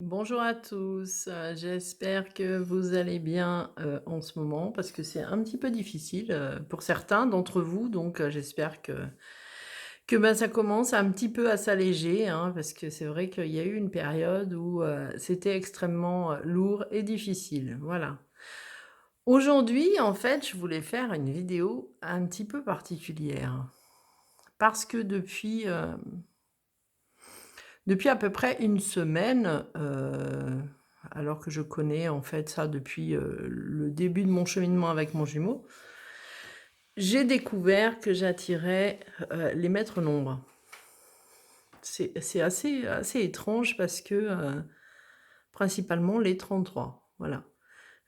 Bonjour à tous, j'espère que vous allez bien, en ce moment parce que c'est un petit peu difficile, pour certains d'entre vous donc j'espère que, ben, ça commence un petit peu à s'alléger, hein, parce que c'est vrai qu'il y a eu une période où, c'était extrêmement, lourd et difficile, voilà. Aujourd'hui, en fait, je voulais faire une vidéo un petit peu particulière parce que depuis à peu près une semaine, alors que je connais en fait ça depuis, le début de mon cheminement avec mon jumeau, j'ai découvert que j'attirais, les maîtres nombres. C'est assez étrange parce que, principalement les 33, voilà.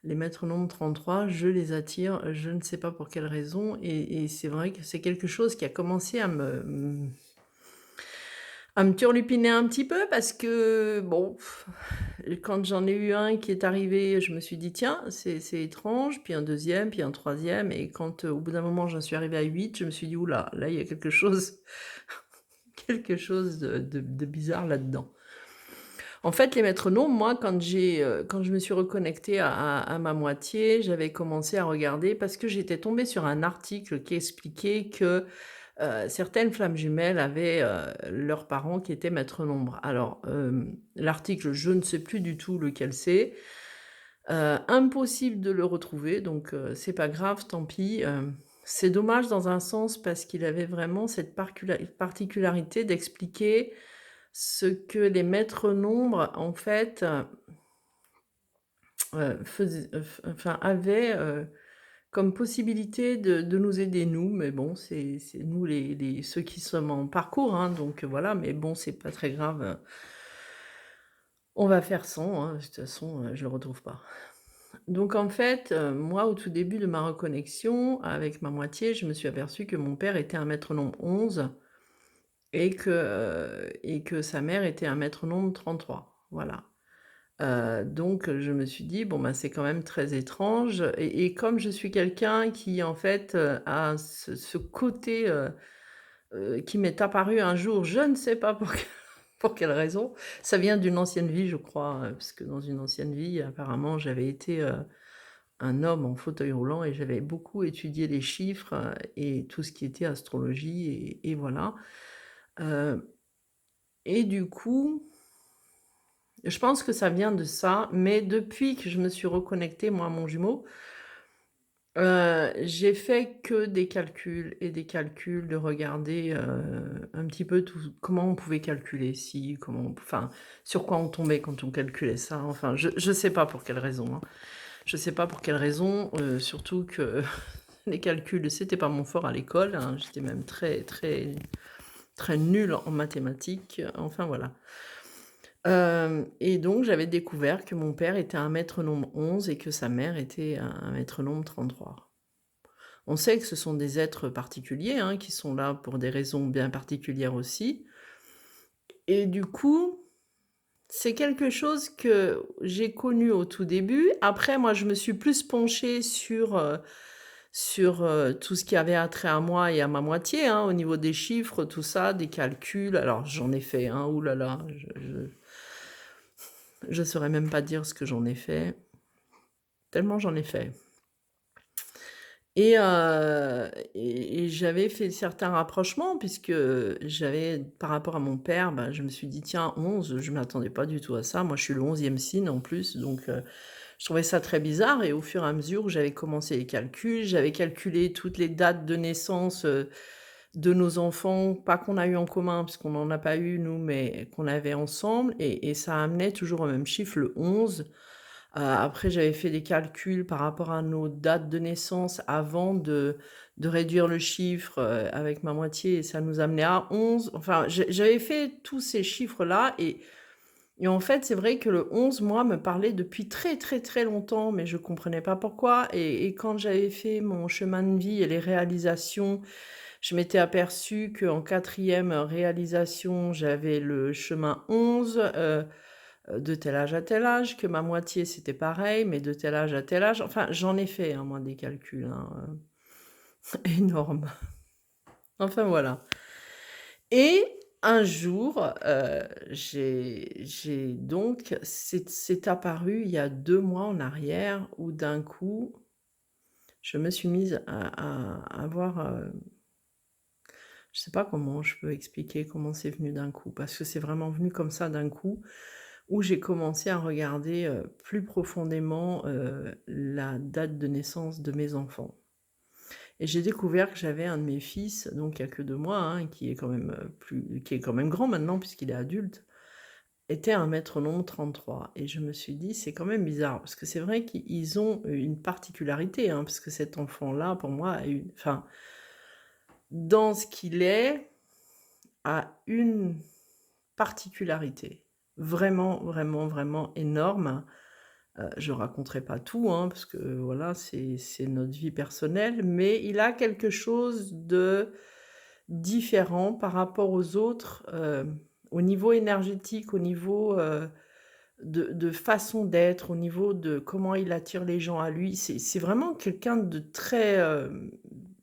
Les maîtres nombres 33, je les attire, je ne sais pas pour quelle raison et c'est vrai que c'est quelque chose qui a commencé à me turlupiner un petit peu parce que bon, quand j'en ai eu un qui est arrivé, je me suis dit: «Tiens, c'est étrange», puis un deuxième, puis un troisième, et quand, au bout d'un moment, j'en suis arrivée à 8, je me suis dit: «Ouh là, il y a quelque chose quelque chose de bizarre là-dedans». En fait, les maîtres nombres, moi, quand je me suis reconnectée à ma moitié, j'avais commencé à regarder parce que j'étais tombée sur un article qui expliquait que certaines flammes jumelles avaient, leurs parents qui étaient maîtres nombres. Alors, l'article, je ne sais plus du tout lequel c'est, impossible de le retrouver donc c'est pas grave, tant pis, c'est dommage dans un sens parce qu'il avait vraiment cette particularité d'expliquer ce que les maîtres nombres, en fait, faisaient enfin avaient, comme possibilité de nous aider nous, mais bon, c'est nous les ceux qui sommes en parcours, hein, donc voilà, mais bon, c'est pas très grave, on va faire sans, hein, de toute façon, je le retrouve pas. Donc en fait, moi, au tout début de ma reconnexion avec ma moitié, je me suis aperçue que mon père était un maître nombre 11 et que sa mère était un maître nombre 33, voilà. Donc je me suis dit: «Bon, ben, c'est quand même très étrange», et comme je suis quelqu'un qui, en fait, a ce côté, qui m'est apparu un jour, je ne sais pas pour pour quelle raison. Ça vient d'une ancienne vie, je crois, parce que dans une ancienne vie, apparemment, j'avais été, un homme en fauteuil roulant et j'avais beaucoup étudié les chiffres, et tout ce qui était astrologie et voilà. Heu et du coup, je pense que ça vient de ça, mais depuis que je me suis reconnectée, moi, à mon jumeau, j'ai fait que des calculs et des calculs, de regarder, un petit peu tout comment on pouvait calculer si, enfin, sur quoi on tombait quand on calculait ça, enfin, je sais pas pour quelle raison, hein. Je sais pas pour quelle raison, surtout que les calculs, c'était pas mon fort à l'école, hein, j'étais même très, très, très nulle en mathématiques, enfin voilà. Et donc j'avais découvert que mon père était un maître nombre 11 et que sa mère était un maître nombre 33. On sait que ce sont des êtres particuliers, hein, qui sont là pour des raisons bien particulières aussi, et du coup, c'est quelque chose que j'ai connu au tout début. Après moi, je me suis plus penchée sur tout ce qui avait attrait à moi et à ma moitié, hein, au niveau des chiffres, tout ça, des calculs. Alors j'en ai fait, hein, ouh là là, je saurais même pas dire ce que j'en ai fait, tellement j'en ai fait. Et j'avais fait certains rapprochements puisque j'avais par rapport à mon père, bah, je me suis dit: «Tiens, 11, je m'attendais pas du tout à ça». Moi, je suis le 11e signe en plus, donc je trouvais ça très bizarre, et au fur et à mesure où j'avais commencé les calculs, j'avais calculé toutes les dates de naissance, de nos enfants, pas qu'on a eu en commun parce qu'on n'en a pas eu nous, mais qu'on avait ensemble, et ça amenait toujours au même chiffre, le 11. Après j'avais fait des calculs par rapport à nos dates de naissance avant de réduire le chiffre, avec ma moitié, et ça nous amenait à 11. Enfin, j'avais fait tous ces chiffres-là, et en fait, c'est vrai que le 11, moi, me parlait depuis très, très, très longtemps, mais je comprenais pas pourquoi, et quand j'avais fait mon chemin de vie et les réalisations, je m'étais aperçue qu'en 4e réalisation, j'avais le chemin 11, de tel âge à tel âge, que ma moitié, c'était pareil, mais de tel âge à tel âge. Enfin, j'en ai fait, hein, moi, des calculs, hein, énormes. Enfin, voilà. Et un jour, j'ai donc c'est apparu il y a 2 mois en arrière où d'un coup, je me suis mise à avoir, je sais pas comment je peux expliquer comment c'est venu d'un coup, parce que c'est vraiment venu comme ça d'un coup, où j'ai commencé à regarder, plus profondément, la date de naissance de mes enfants. Et j'ai découvert que j'avais un de mes fils, donc il y a que 2 mois, hein, qui est quand même, qui est quand même grand maintenant puisqu'il est adulte, était un métronome 33 et je me suis dit: «C'est quand même bizarre» parce que c'est vrai qu'ils ont une particularité, hein, parce que cet enfant-là, pour moi, a une enfin, dans ce qu'il est, a une particularité. Vraiment, vraiment, vraiment énorme. Je raconterai pas tout, hein, parce que voilà, c'est notre vie personnelle, mais il a quelque chose de différent par rapport aux autres, au niveau énergétique, au niveau, de façon d'être, au niveau de comment il attire les gens à lui. C'est vraiment quelqu'un de très,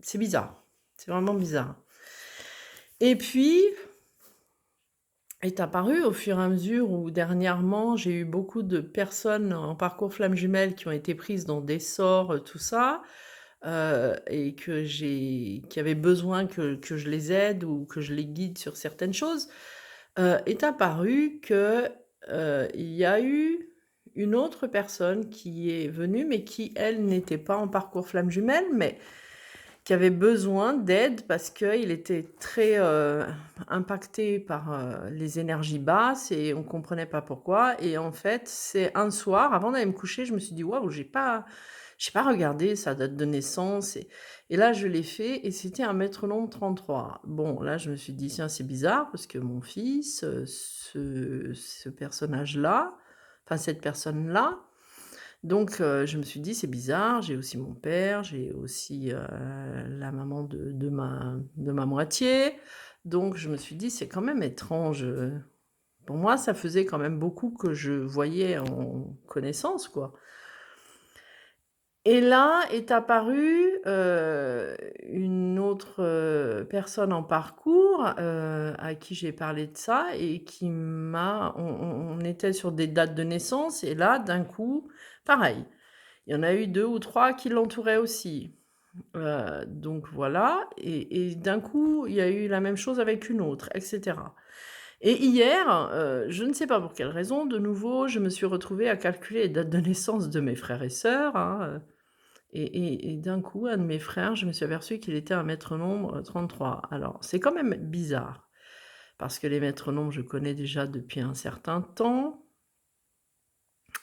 c'est bizarre, c'est vraiment bizarre. Et puis est apparu au fur et à mesure où dernièrement, j'ai eu beaucoup de personnes en parcours flammes jumelles qui ont été prises dans des sorts, tout ça, et qui avaient besoin que je les aide ou que je les guide sur certaines choses, est apparu que, il y a eu une autre personne qui est venue, mais qui elle n'était pas en parcours flammes jumelles, mais qui avait besoin d'aide parce qu'il était très, impacté par, les énergies basses et on comprenait pas pourquoi et en fait, c'est un soir, avant d'aller me coucher, je me suis dit: «Waouh, j'ai pas regardé sa date de naissance» et là, je l'ai fait et c'était un métronome 33. Bon, là, je me suis dit: «Tiens, c'est bizarre parce que mon fils, ce personnage-là, enfin cette personne-là, donc je me suis dit: «C'est bizarre, j'ai aussi mon père, j'ai aussi, la maman de ma moitié». Donc je me suis dit: «C'est quand même étrange», pour moi, ça faisait quand même beaucoup que je voyais en connaissance, quoi. Et là est apparue, une autre, personne en parcours, à qui j'ai parlé de ça et qui m'a on était sur des dates de naissance et là, d'un coup, pareil. Il y en a eu 2 ou 3 qui l'entouraient aussi. Donc voilà et d'un coup, il y a eu la même chose avec une autre et cetera. Et hier, je ne sais pas pour quelle raison, de nouveau, je me suis retrouvée à calculer les dates de naissance de mes frères et sœurs, hein, et d'un coup, un de mes frères, je me suis aperçue qu'il était un maître-nombre, 33. Alors, c'est quand même bizarre parce que les maîtres-nombres, je connais déjà depuis un certain temps,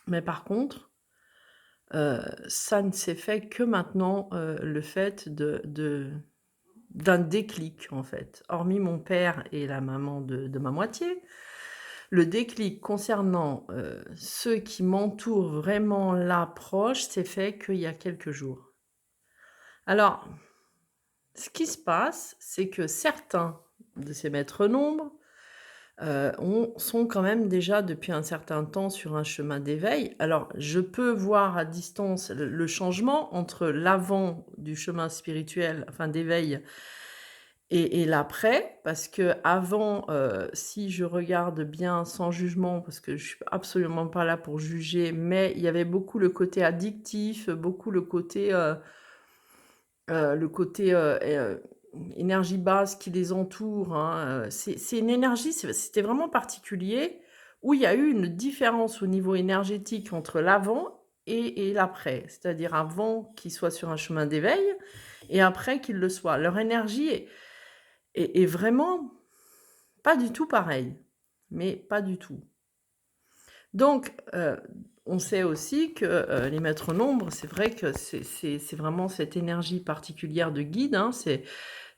mais par contre, ça ne s'est fait que maintenant, le fait d'un déclic, en fait. Hormis mon père et la maman de ma moitié, le déclic concernant, ceux qui m'entourent vraiment là, proches, s'est fait qu'il y a quelques jours. Alors, ce qui se passe, c'est que certains de ces maîtres nombres sont quand même déjà depuis un certain temps sur un chemin d'éveil. Alors, je peux voir à distance le changement entre l'avant du chemin spirituel, enfin d'éveil et l'après, parce qu'avant, si je regarde bien sans jugement, parce que je suis absolument pas là pour juger, mais il y avait beaucoup le côté addictif, beaucoup le côté, énergie basse qui les entoure, hein, c'est une énergie, c'était vraiment particulier, où il y a eu une différence au niveau énergétique entre l'avant et l'après. C'est-à-dire avant qu'ils soient sur un chemin d'éveil et après qu'ils le soient. Leur énergie est vraiment pas du tout pareille, mais pas du tout. Donc, on sait aussi que, les maîtres nombres, c'est vrai que c'est vraiment cette énergie particulière de guide, hein. C'est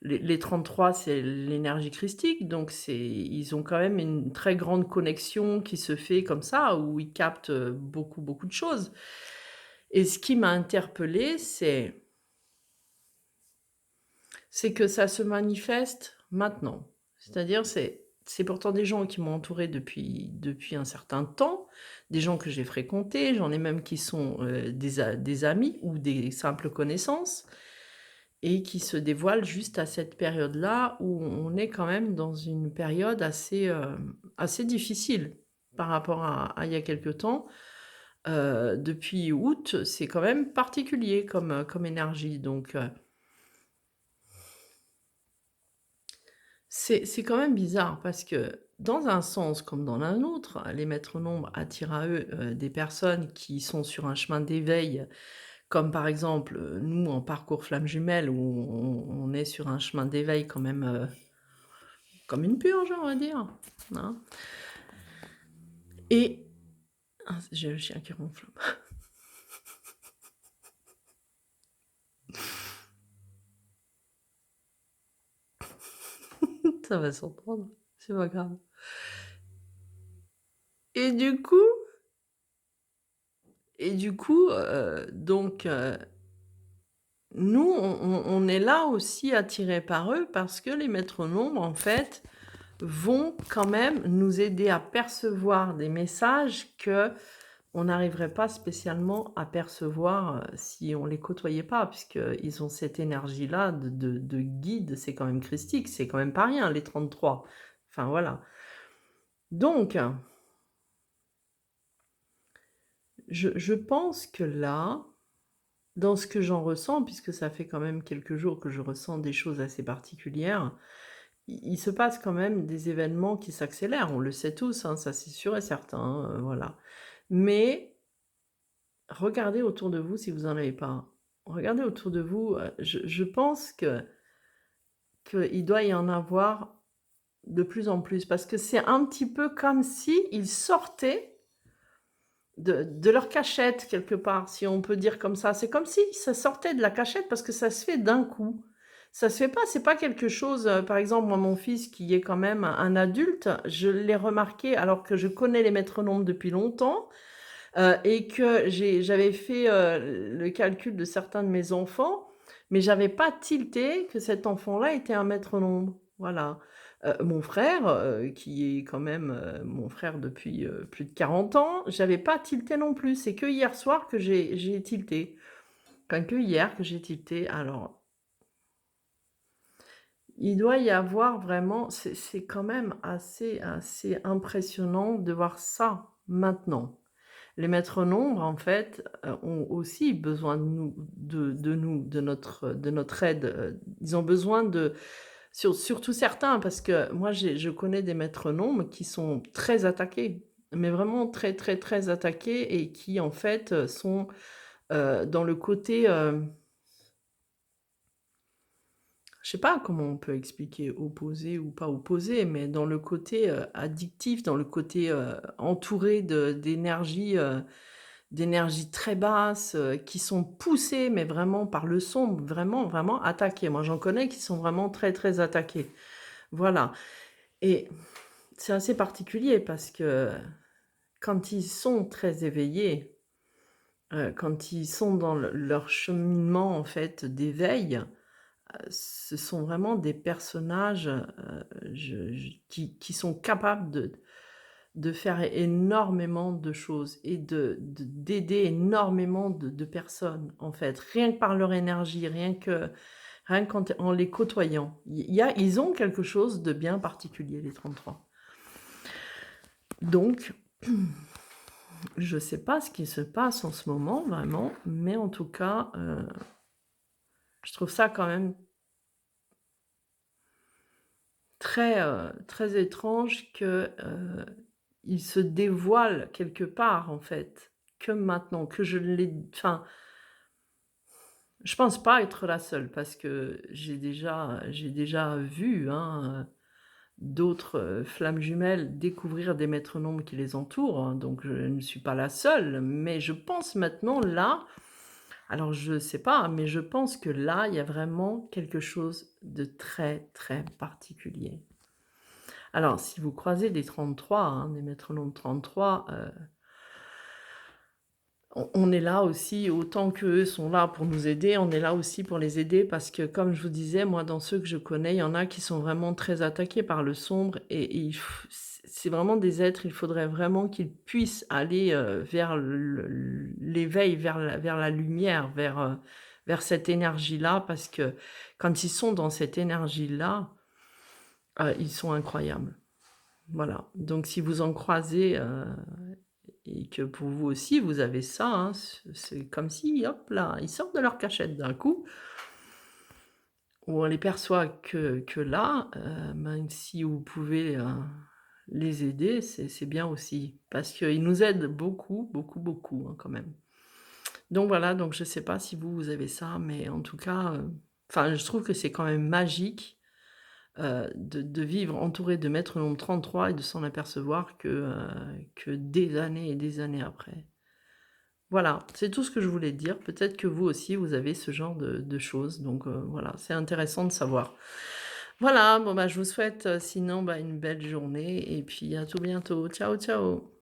les 33, c'est l'énergie christique, donc ils ont quand même une très grande connexion qui se fait comme ça, où ils captent, beaucoup, beaucoup de choses. Et ce qui m'a interpellée, c'est que ça se manifeste maintenant. C'est-à-dire, c'est pourtant des gens qui m'ont entourée depuis un certain temps, des gens que j'ai fréquentés, j'en ai même qui sont, des amis ou des simples connaissances et qui se dévoile juste à cette période-là où on est quand même dans une période assez, assez difficile par rapport à il y a quelque temps. Depuis août, c'est quand même particulier comme, comme énergie donc c'est quand même bizarre parce que dans un sens comme dans un autre, les maîtres nombres attirent à eux, des personnes qui sont sur un chemin d'éveil, comme par exemple, nous en parcours flamme jumelle où on est sur un chemin d'éveil quand même, comme une purge, on va dire, hein et ah, j'ai le chien qui ronfle. Ça va s'entendre, c'est pas grave et du coup donc nous, on est là aussi attirés par eux parce que les maîtres nombres, en fait, vont quand même nous aider à percevoir des messages que on n'arriverait pas spécialement à percevoir, si on les côtoyait pas, puisqu'ils ont cette énergie-là de guide, c'est quand même christique, c'est quand même pas rien les 33. Enfin voilà. Donc, je pense que là, dans ce que j'en ressens, puisque ça fait quand même quelques jours que je ressens des choses assez particulières, il se passe quand même des événements qui s'accélèrent. On le sait tous, hein, ça c'est sûr et certain, voilà. Mais regardez autour de vous si vous en avez pas. Regardez autour de vous, je pense que qu'il doit y en avoir de plus en plus parce que c'est un petit peu comme si ils sortaient de leur cachette quelque part, si on peut dire comme ça. C'est comme si ça sortait de la cachette parce que ça se fait d'un coup. Ça se fait pas, c'est pas quelque chose, par exemple, moi, mon fils qui est quand même un adulte, je l'ai remarqué alors que je connais les maîtres nombres depuis longtemps, et que j'avais fait, le calcul de certains de mes enfants, mais j'avais pas tilté que cet enfant-là était un maître nombre. Voilà. Mon frère, qui est quand même, mon frère depuis, plus de 40 ans, j'avais pas tilté non plus. C'est que hier soir que j'ai tilté. Enfin, que hier que j'ai tilté. Alors, il doit y avoir vraiment c'est quand même assez impressionnant de voir ça maintenant. Les maîtres nombres, en fait, ont aussi besoin de nous, de nous, de notre aide, ils ont besoin de surtout certains, parce que moi je connais des maîtres nombres qui sont très attaqués, mais vraiment très, très, très attaqués et qui en fait, sont, dans le côté, je sais pas comment on peut expliquer opposé ou pas opposé, mais dans le côté, addictif, dans le côté, entouré d'énergie très basse, qui sont poussés, mais vraiment par le sombre, vraiment, vraiment attaqués. Moi, j'en connais qui sont vraiment très, très attaqués. Voilà et c'est assez particulier parce que quand ils sont très éveillés, quand ils sont dans leur cheminement, en fait, d'éveil, ce sont vraiment des personnages, qui sont capables de faire énormément de choses et d'aider énormément de personnes, en fait. Rien que par leur énergie, rien qu'en les côtoyant. Ils ont quelque chose de bien particulier, les 33. Donc, je sais pas ce qui se passe en ce moment vraiment, mais en tout cas, je trouve ça quand même très, très étrange que, il se dévoile quelque part, en fait, que maintenant, que je l'ai enfin, je pense pas être la seule parce que j'ai déjà vu, hein, d'autres, flammes jumelles découvrir des maîtres nombres qui les entourent, hein, donc je ne suis pas la seule. Mais je pense maintenant là, alors je sais pas, mais je pense que là, il y a vraiment quelque chose de très, très particulier. Alors si vous croisez des 33, hein, des maîtres nombres 33, on est là aussi, autant qu'eux sont là pour nous aider, on est là aussi pour les aider parce que comme je vous disais, moi dans ceux que je connais, il y en a qui sont vraiment très attaqués par le sombre et c'est vraiment des êtres, il faudrait vraiment qu'ils puissent aller, vers l'éveil, vers la lumière, vers cette énergie-là parce que quand ils sont dans cette énergie-là, ils sont incroyables. Voilà, donc si vous en croisez, et que pour vous aussi vous avez ça, hein, c'est comme si hop là, ils sortent de leur cachette d'un coup, où on les perçoit que là, même si vous pouvez, les aider, c'est bien aussi. Parce qu'ils nous aident beaucoup, beaucoup, beaucoup, hein, quand même. Donc voilà, donc je sais pas si vous, vous avez ça, mais en tout cas, enfin je trouve que c'est quand même magique, de vivre entouré de maîtres nombres 33 et de s'en apercevoir que des années et des années après. Voilà, c'est tout ce que je voulais dire. Peut-être que vous aussi, vous avez ce genre de choses, donc voilà, c'est intéressant de savoir. Voilà, bon, bah, je vous souhaite, sinon, bah, une belle journée et puis à tout bientôt. Ciao, ciao.